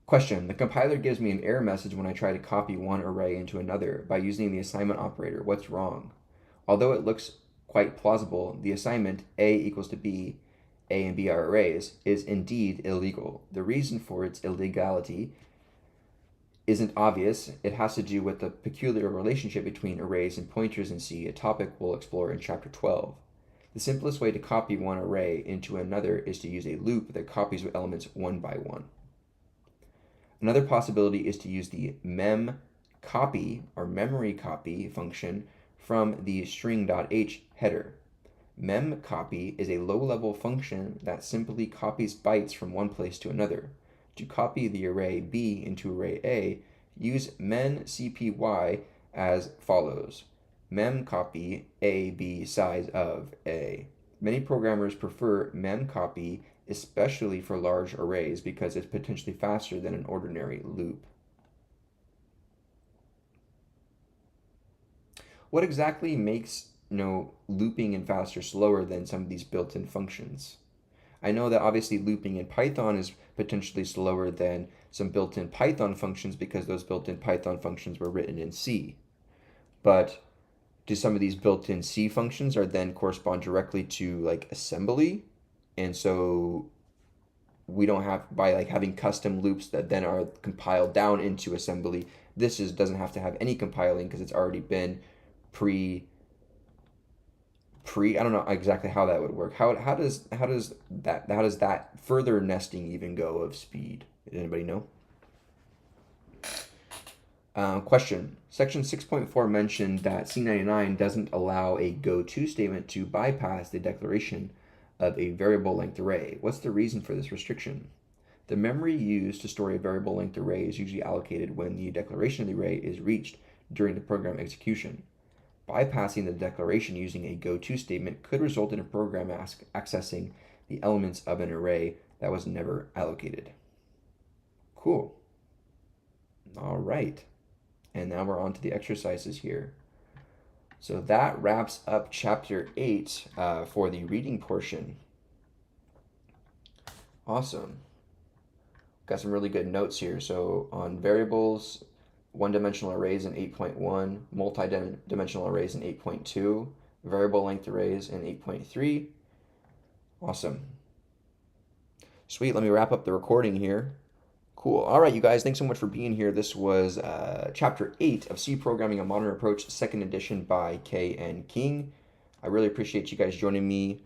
Question. The compiler gives me an error message when I try to copy one array into another by using the assignment operator. What's wrong? Although it looks quite plausible, the assignment A equals to B, A and B are arrays, is indeed illegal. The reason for its illegality isn't obvious. It has to do with the peculiar relationship between arrays and pointers in C, a topic we'll explore in Chapter 12. The simplest way to copy one array into another is to use a loop that copies elements one by one. Another possibility is to use the memcopy or memory copy function from the string.h header. Memcopy is a low-level function that simply copies bytes from one place to another. To copy the array B into array A, use memcpy as follows. Memcopy A B size of A. Many programmers prefer memcopy, especially for large arrays, because it's potentially faster than an ordinary loop. What exactly makes looping and faster slower than some of these built-in functions? I know that obviously looping in Python is potentially slower than some built-in Python functions because those built-in Python functions were written in C. But do some of these built-in C functions are then correspond directly to like assembly? And so we don't have, by like having custom loops that then are compiled down into assembly, this doesn't have to have any compiling because it's already been I don't know exactly how that would work. How does that further nesting even go of speed? Does anybody know? Question. Section 6.4 mentioned that C99 doesn't allow a goto statement to bypass the declaration of a variable length array. What's the reason for this restriction? The memory used to store a variable length array is usually allocated when the declaration of the array is reached during the program execution. Bypassing the declaration using a goto statement could result in a program accessing the elements of an array that was never allocated. Cool. All right. And now we're on to the exercises here. So that wraps up chapter 8 for the reading portion. Awesome. Got some really good notes here. So on variables, one-dimensional arrays in 8.1, multi-dimensional arrays in 8.2, variable length arrays in 8.3. Awesome. Sweet, let me wrap up the recording here. Cool. All right, you guys, thanks so much for being here. This was chapter 8 of C Programming, A Modern Approach, second edition by K.N. King. I really appreciate you guys joining me.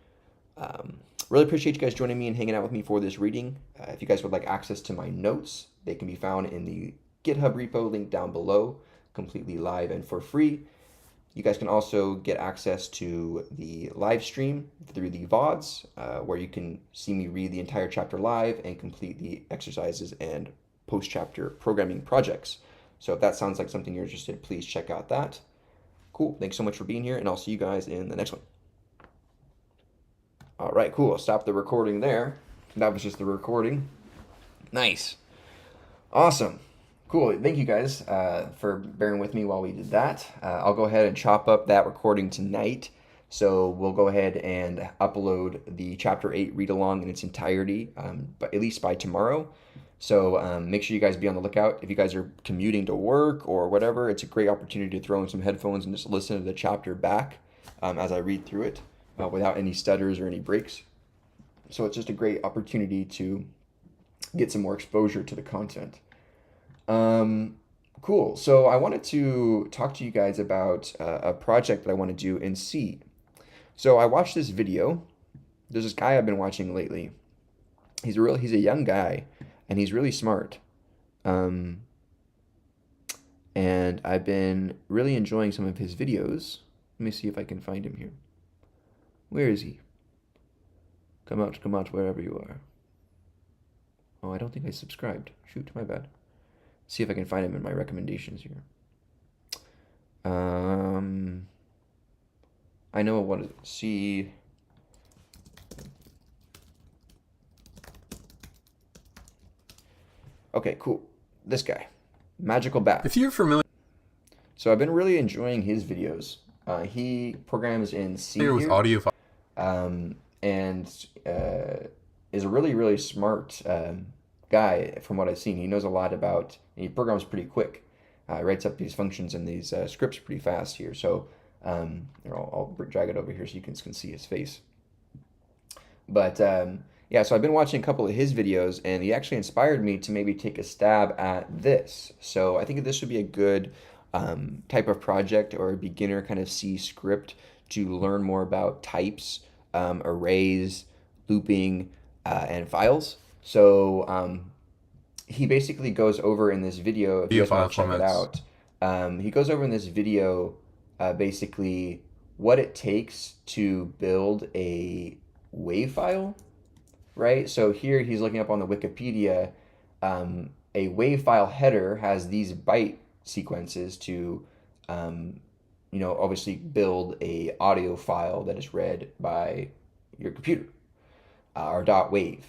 And hanging out with me for this reading. If you guys would like access to my notes, they can be found in the GitHub repo linked down below, completely live and for free. You guys can also get access to the live stream through the VODs, where you can see me read the entire chapter live and complete the exercises and post-chapter programming projects. So if that sounds like something you're interested in, please check out that. Cool. Thanks so much for being here, and I'll see you guys in the next one. All right, cool. I'll stop the recording there. That was just the recording. Nice. Awesome. Cool. Thank you guys for bearing with me while we did that. I'll go ahead and chop up that recording tonight. So we'll go ahead and upload the Chapter 8 read-along in its entirety, but at least by tomorrow. So make sure you guys be on the lookout. If you guys are commuting to work or whatever, it's a great opportunity to throw in some headphones and just listen to the chapter back as I read through it without any stutters or any breaks. So it's just a great opportunity to get some more exposure to the content. Cool. So I wanted to talk to you guys about a project that I want to do in C. So I watched this video. There's this guy I've been watching lately. He's a young guy, and he's really smart. And I've been really enjoying some of his videos. Let me see if I can find him here. Where is he? Come out, wherever you are. Oh, I don't think I subscribed. Shoot, my bad. See if I can find him in my recommendations here. I know I want to see. Okay, cool. This guy, Magical Bat. If you're familiar So I've been really enjoying his videos. He programs in C with here, audio, and is a really, really smart guy from what I've seen. He knows a lot about, and he programs pretty quick. He writes up these functions and these scripts pretty fast here. So I'll drag it over here so you can see his face. But yeah, so I've been watching a couple of his videos, and he actually inspired me to maybe take a stab at this. So I think this would be a good type of project or a beginner kind of C script to learn more about types, arrays, looping, and files. So he basically goes over in this video, if you guys want to check it out, he goes over in this video basically what it takes to build a WAV file, right? So here he's looking up on the Wikipedia, a WAV file header has these byte sequences to, obviously build a audio file that is read by your computer, or .wav.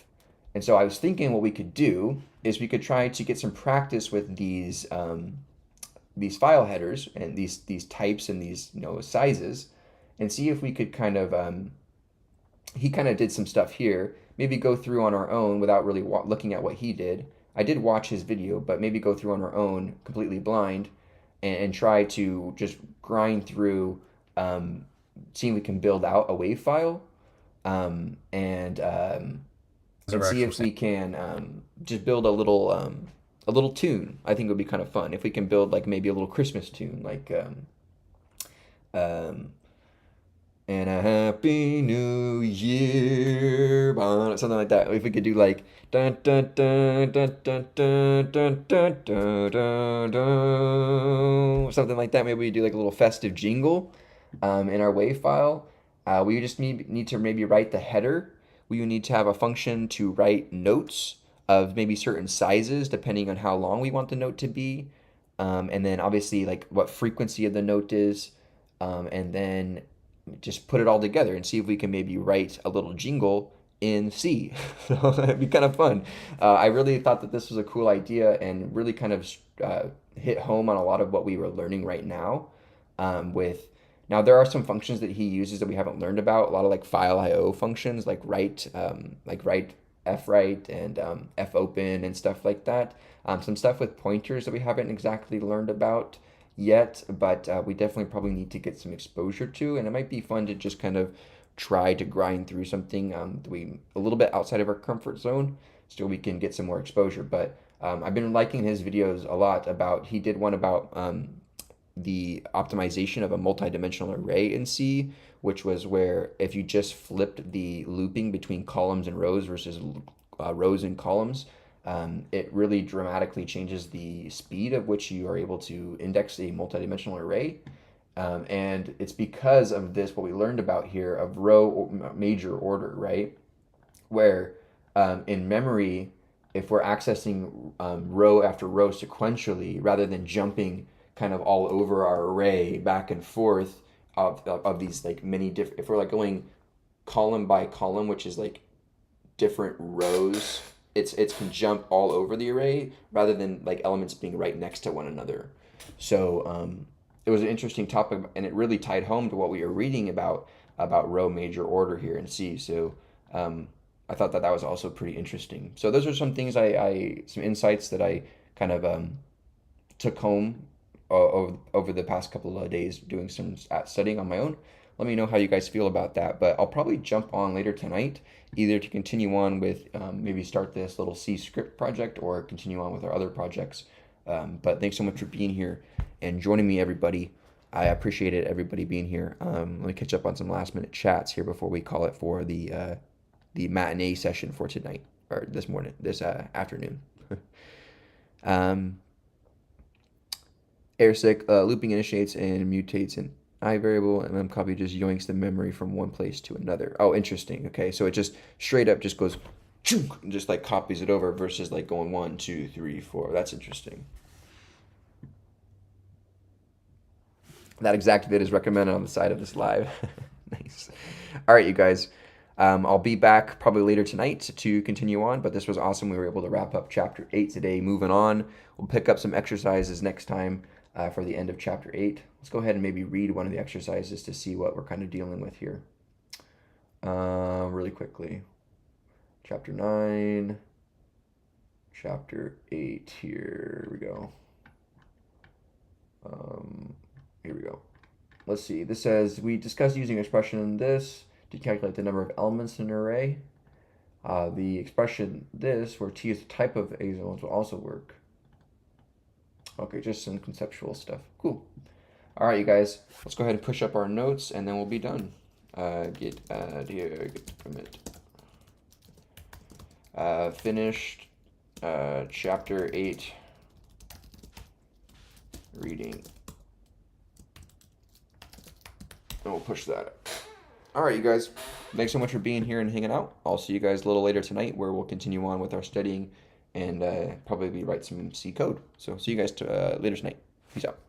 And so I was thinking what we could do is we could try to get some practice with these file headers and these types and these sizes, and see if we could kind of he kind of did some stuff here. Maybe go through on our own without really looking at what he did. I did watch his video, but maybe go through on our own completely blind and try to just grind through, seeing if we can build out a WAV file, and see if we can just build a little tune. I think it would be kind of fun if we can build like maybe a little Christmas tune, like and a happy new year, something like that. If we could do like dun dun dun dun dun dun dun dun dun dun dun, something like that. Maybe we do like a little festive jingle in our WAV file. We just need to maybe write the header. We would need to have a function to write notes of maybe certain sizes depending on how long we want the note to be, and then obviously like what frequency of the note is. and then just put it all together and see if we can maybe write a little jingle in C. So it'd be kind of fun. I really thought that this was a cool idea and really kind of hit home on a lot of what we were learning right now. With now there are some functions that he uses that we haven't learned about. A lot of like file IO functions, like write fwrite and fopen and stuff like that. Some stuff with pointers that we haven't exactly learned about yet, but we definitely probably need to get some exposure to, and it might be fun to just kind of try to grind through something that we a little bit outside of our comfort zone, so we can get some more exposure. But I've been liking his videos a lot. About he did one about the optimization of a multidimensional array in C, which was where if you just flipped the looping between columns and rows versus rows and columns, it really dramatically changes the speed of which you are able to index a multidimensional array. And it's because of this, what we learned about here of row or major order, right? Where in memory, if we're accessing row after row sequentially, rather than jumping kind of all over our array back and forth of these like many different, if we're like going column by column, which is like different rows, it can jump all over the array rather than like elements being right next to one another. So it was an interesting topic, and it really tied home to what we were reading about row major order here in C. So I thought that that was also pretty interesting. So those are some things some insights that I kind of took home over the past couple of days doing some studying on my own. Let me know how you guys feel about that. But I'll probably jump on later tonight, either to continue on with maybe start this little C script project or continue on with our other projects. But thanks so much for being here and joining me, everybody. I appreciate it, everybody being here. Let me catch up on some last minute chats here before we call it for the matinee session for tonight or this afternoon. Airsick looping initiates and mutates an I variable, and then copy just yoinks the memory from one place to another. Oh, interesting. Okay, so it just straight up just goes, and just like copies it over versus like going 1, 2, 3, 4. That's interesting. That exact vid is recommended on the side of this live. Nice. All right, you guys. I'll be back probably later tonight to continue on, but this was awesome. We were able to wrap up chapter 8 today. Moving on, we'll pick up some exercises next time for the end of chapter 8. Let's go ahead and maybe read one of the exercises to see what we're kind of dealing with here. Really quickly. Chapter 9, chapter 8, here we go. Here we go. Let's see. This says, we discussed using expression in this to calculate the number of elements in an array. The expression this, where T is the type of elements, will also work. Okay, just some conceptual stuff. Cool. All right, you guys. Let's go ahead and push up our notes, and then we'll be done. Git add here, git commit. Finished chapter 8 reading. And we'll push that up. All right, you guys. Thanks so much for being here and hanging out. I'll see you guys a little later tonight where we'll continue on with our studying and probably write some C code. So see you guys later tonight. Peace out.